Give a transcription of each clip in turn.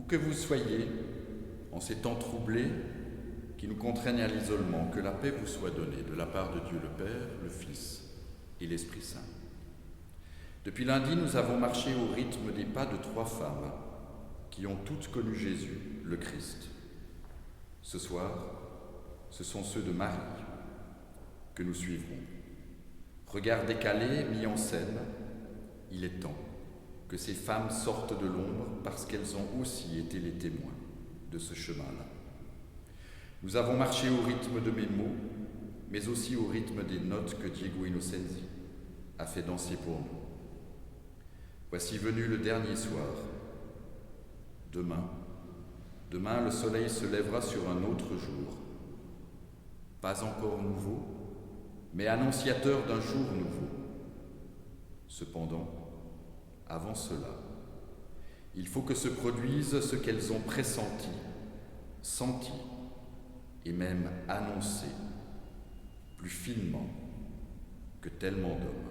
que vous soyez, en ces temps troublés qui nous contraignent à l'isolement, que la paix vous soit donnée de la part de Dieu le Père, le Fils et l'Esprit Saint. Depuis lundi, nous avons marché au rythme des pas de 3 femmes qui ont toutes connu Jésus, le Christ. Ce soir, ce sont ceux de Marie que nous suivrons. Regard décalé, mis en scène, il est temps que ces femmes sortent de l'ombre parce qu'elles ont aussi été les témoins de ce chemin-là. Nous avons marché au rythme de mes mots, mais aussi au rythme des notes que Diego Innocenzi a fait danser pour nous. Voici venu le dernier soir. Demain, le soleil se lèvera sur un autre jour, pas encore nouveau, mais annonciateur d'un jour nouveau. Cependant, avant cela, il faut que se produise ce qu'elles ont pressenti, senti et même annoncé, plus finement que tellement d'hommes.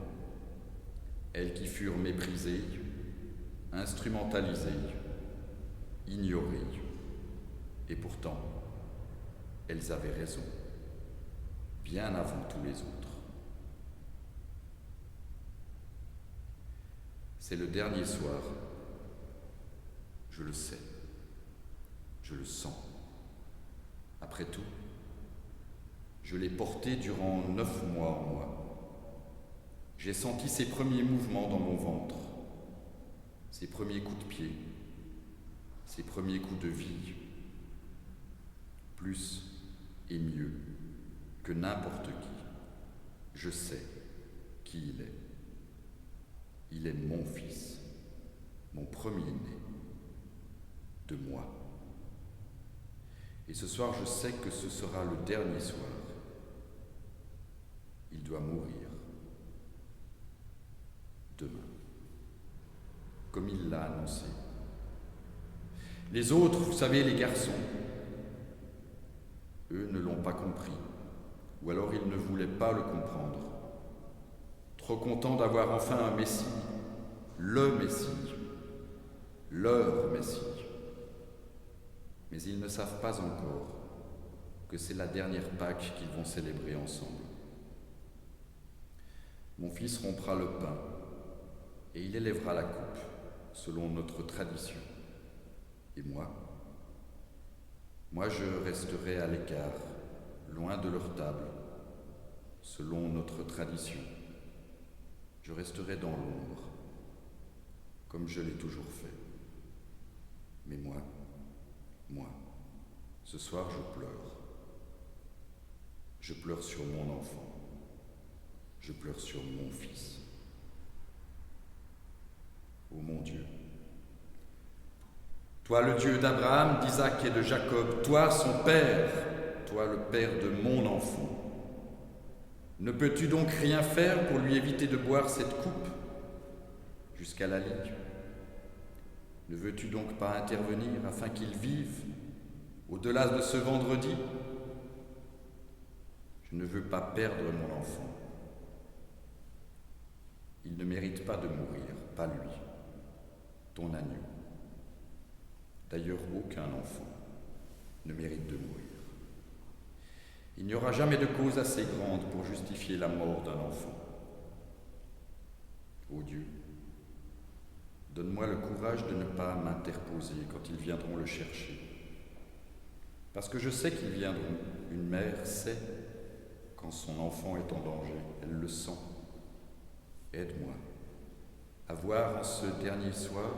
Elles qui furent méprisées, instrumentalisées, ignorées, et pourtant, elles avaient raison, bien avant tous les autres. C'est le dernier soir, je le sais, je le sens. Après tout, je l'ai porté durant 9 mois en moi. J'ai senti ses premiers mouvements dans mon ventre, ses premiers coups de pied, ses premiers coups de vie, plus et mieux que n'importe qui. Je sais qui il est. Il est mon fils, mon premier-né, de moi. Et ce soir, je sais que ce sera le dernier soir. Il doit mourir. Demain. Comme il l'a annoncé. Les autres, vous savez, les garçons, eux ne l'ont pas compris. Ou alors ils ne voulaient pas le comprendre. Trop contents d'avoir enfin un Messie, le Messie, leur Messie. Mais ils ne savent pas encore que c'est la dernière Pâque qu'ils vont célébrer ensemble. Mon fils rompra le pain et il élèvera la coupe, selon notre tradition. Et moi je resterai à l'écart, loin de leur table, selon notre tradition. Je resterai dans l'ombre, comme je l'ai toujours fait. Mais moi, ce soir je pleure. Je pleure sur mon enfant. Je pleure sur mon fils. Ô mon Dieu, toi le Dieu d'Abraham, d'Isaac et de Jacob, toi son père, toi le père de mon enfant, ne peux-tu donc rien faire pour lui éviter de boire cette coupe jusqu'à la ligue? Ne veux-tu donc pas intervenir afin qu'il vive au-delà de ce vendredi? Je ne veux pas perdre mon enfant. Il ne mérite pas de mourir, pas lui, ton agneau. D'ailleurs, aucun enfant ne mérite de mourir. Il n'y aura jamais de cause assez grande pour justifier la mort d'un enfant. Ô Dieu, donne-moi le courage de ne pas m'interposer quand ils viendront le chercher. Parce que je sais qu'ils viendront. Une mère sait quand son enfant est en danger. Elle le sent. Aide-moi à voir en ce dernier soir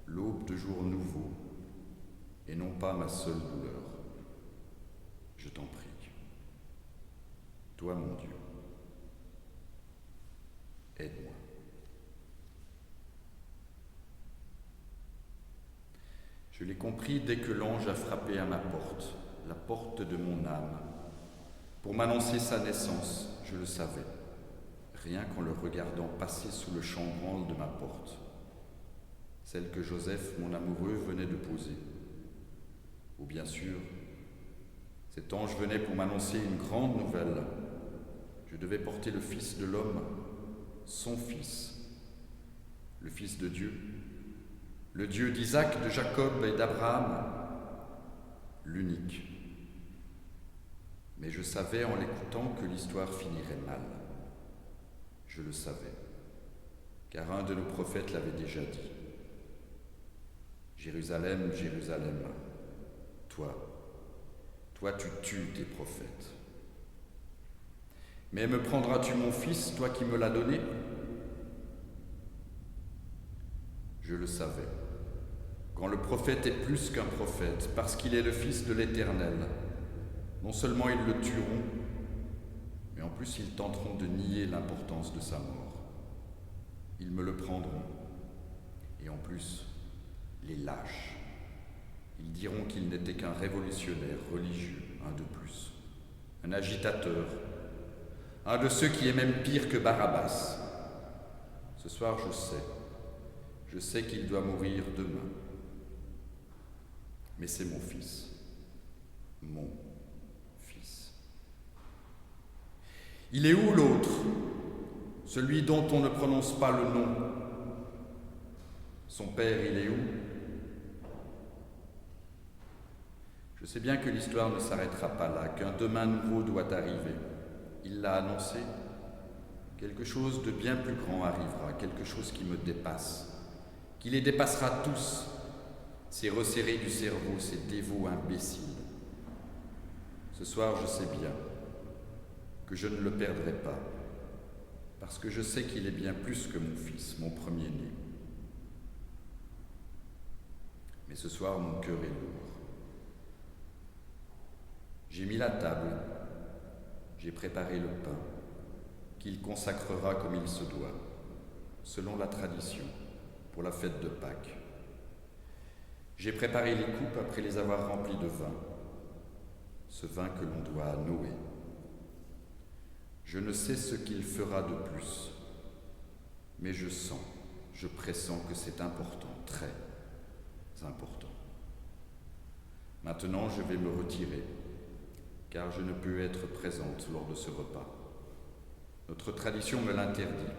l'aube de jour nouveau et non pas ma seule douleur. Je t'en prie. Toi, mon Dieu, aide-moi. Je l'ai compris dès que l'ange a frappé à ma porte, la porte de mon âme, pour m'annoncer sa naissance. Je le savais, rien qu'en le regardant passer sous le chambranle de ma porte, celle que Joseph, mon amoureux, venait de poser. Ou bien sûr, cet ange venait pour m'annoncer une grande nouvelle. Je devais porter le Fils de l'homme, son Fils, le Fils de Dieu, le Dieu d'Isaac, de Jacob et d'Abraham, l'unique. Mais je savais en l'écoutant que l'histoire finirait mal. Je le savais, car un de nos prophètes l'avait déjà dit. Jérusalem, Jérusalem, toi tu tues tes prophètes. Mais me prendras-tu mon fils, toi qui me l'as donné ? Je le savais. Quand le prophète est plus qu'un prophète, parce qu'il est le Fils de l'Éternel, non seulement ils le tueront, mais en plus ils tenteront de nier l'importance de sa mort. Ils me le prendront, et en plus, les lâches. Ils diront qu'il n'était qu'un révolutionnaire religieux, un de plus, un agitateur, un de ceux qui est même pire que Barabbas. Ce soir, je sais qu'il doit mourir demain. Mais c'est mon fils, mon fils. Il est où l'autre, celui dont on ne prononce pas le nom? Son père, il est où? Je sais bien que l'histoire ne s'arrêtera pas là, qu'un demain nouveau doit arriver. Il l'a annoncé. Quelque chose de bien plus grand arrivera, quelque chose qui me dépasse, qui les dépassera tous, ces resserrés du cerveau, ces dévots imbéciles. Ce soir, je sais bien que je ne le perdrai pas, parce que je sais qu'il est bien plus que mon fils, mon premier-né. Mais ce soir, mon cœur est lourd. J'ai mis la table, j'ai préparé le pain, qu'il consacrera comme il se doit, selon la tradition, pour la fête de Pâques. J'ai préparé les coupes après les avoir remplies de vin, ce vin que l'on doit à Noé. Je ne sais ce qu'il fera de plus, mais je pressens que c'est important, très important. Maintenant, je vais me retirer, car je ne peux être présente lors de ce repas. Notre tradition me l'interdit.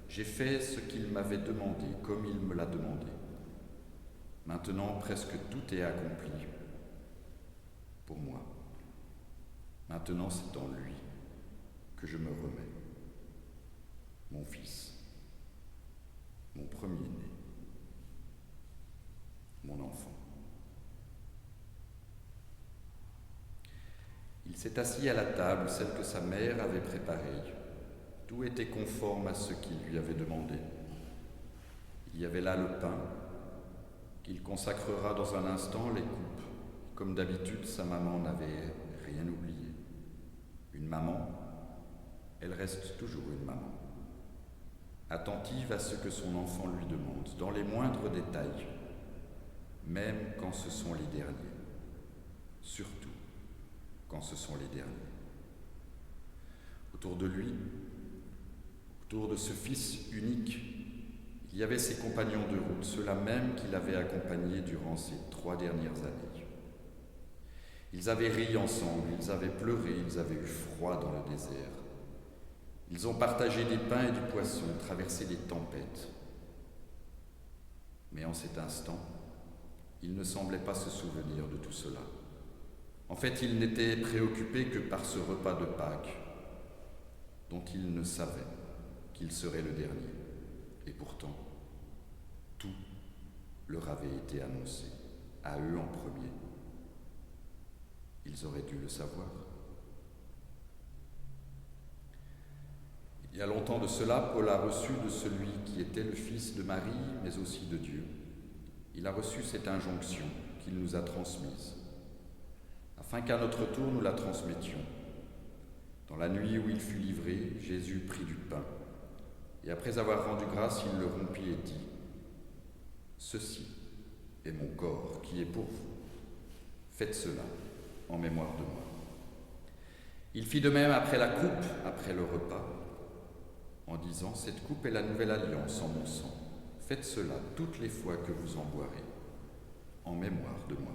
J'ai fait ce qu'il m'avait demandé, comme il me l'a demandé. Maintenant, presque tout est accompli pour moi. Maintenant, c'est en lui que je me remets. Mon fils, mon premier-né, mon enfant. Il s'est assis à la table, celle que sa mère avait préparée. Tout était conforme à ce qu'il lui avait demandé. Il y avait là le pain, qu'il consacrera dans un instant, les coupes. Comme d'habitude, sa maman n'avait rien oublié. Une maman, elle reste toujours une maman, attentive à ce que son enfant lui demande, dans les moindres détails, même quand ce sont les derniers, surtout quand ce sont les derniers. Autour de lui, autour de ce fils unique, il y avait ses compagnons de route, ceux-là même qui l'avaient accompagné durant ces 3 dernières années. Ils avaient ri ensemble, ils avaient pleuré, ils avaient eu froid dans le désert. Ils ont partagé des pains et du poisson, traversé des tempêtes. Mais en cet instant, ils ne semblaient pas se souvenir de tout cela. En fait, ils n'étaient préoccupés que par ce repas de Pâques, dont ils ne savaient qu'il serait le dernier. Et pourtant, tout leur avait été annoncé, à eux en premier. Ils auraient dû le savoir. Il y a longtemps de cela, Paul a reçu de celui qui était le fils de Marie, mais aussi de Dieu. Il a reçu cette injonction qu'il nous a transmise, afin qu'à notre tour nous la transmettions. Dans la nuit où il fut livré, Jésus prit du pain, et après avoir rendu grâce, il le rompit et dit : « Ceci est mon corps qui est pour vous. Faites cela en mémoire de moi. » Il fit de même après la coupe, après le repas, en disant : « Cette coupe est la nouvelle alliance en mon sang. Faites cela toutes les fois que vous en boirez, en mémoire de moi.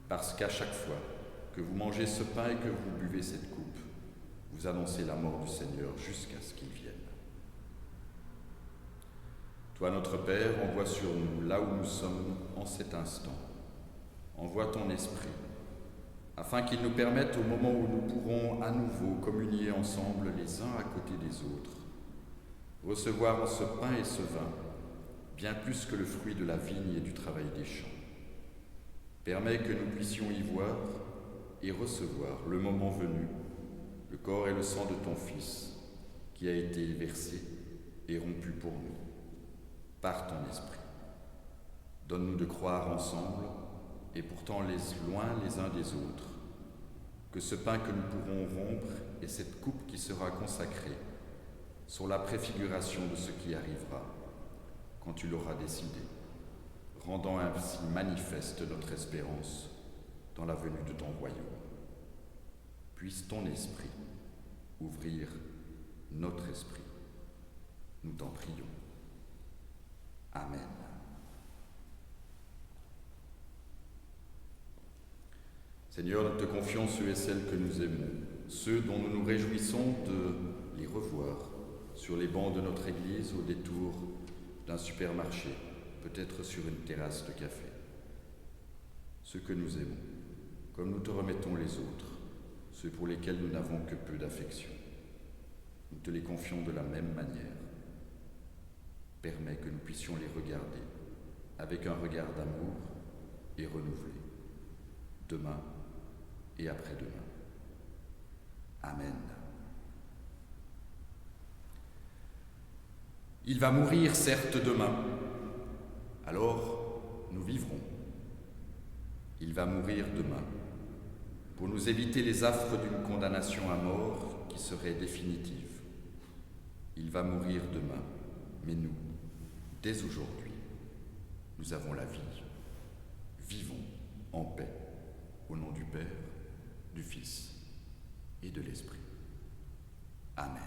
Parce qu'à chaque fois que vous mangez ce pain et que vous buvez cette coupe, vous annoncez la mort du Seigneur jusqu'à ce qu'il vienne. » Toi, notre Père, envoie sur nous, là où nous sommes en cet instant. Envoie ton Esprit, afin qu'il nous permette, au moment où nous pourrons à nouveau communier ensemble les uns à côté des autres, recevoir en ce pain et ce vin bien plus que le fruit de la vigne et du travail des champs. Permets que nous puissions y voir et recevoir, le moment venu, le corps et le sang de ton Fils, qui a été versé et rompu pour nous, par ton Esprit. Donne-nous de croire ensemble, et pourtant loin les uns des autres, que ce pain que nous pourrons rompre et cette coupe qui sera consacrée sont la préfiguration de ce qui arrivera quand tu l'auras décidé, rendant ainsi manifeste notre espérance dans la venue de ton royaume. Puisse ton esprit ouvrir notre esprit. Nous t'en prions. Amen. Seigneur, nous te confions ceux et celles que nous aimons, ceux dont nous nous réjouissons de les revoir sur les bancs de notre église au détour d'un supermarché, peut-être sur une terrasse de café. Ceux que nous aimons, comme nous te remettons les autres, ceux pour lesquels nous n'avons que peu d'affection. Nous te les confions de la même manière. Permets que nous puissions les regarder avec un regard d'amour et renouvelé, demain et après-demain. Amen. Il va mourir certes demain, alors nous vivrons. Il va mourir demain, pour nous éviter les affres d'une condamnation à mort qui serait définitive. Il va mourir demain, mais nous, dès aujourd'hui, nous avons la vie. Vivons en paix, au nom du Père, du Fils et de l'Esprit. Amen.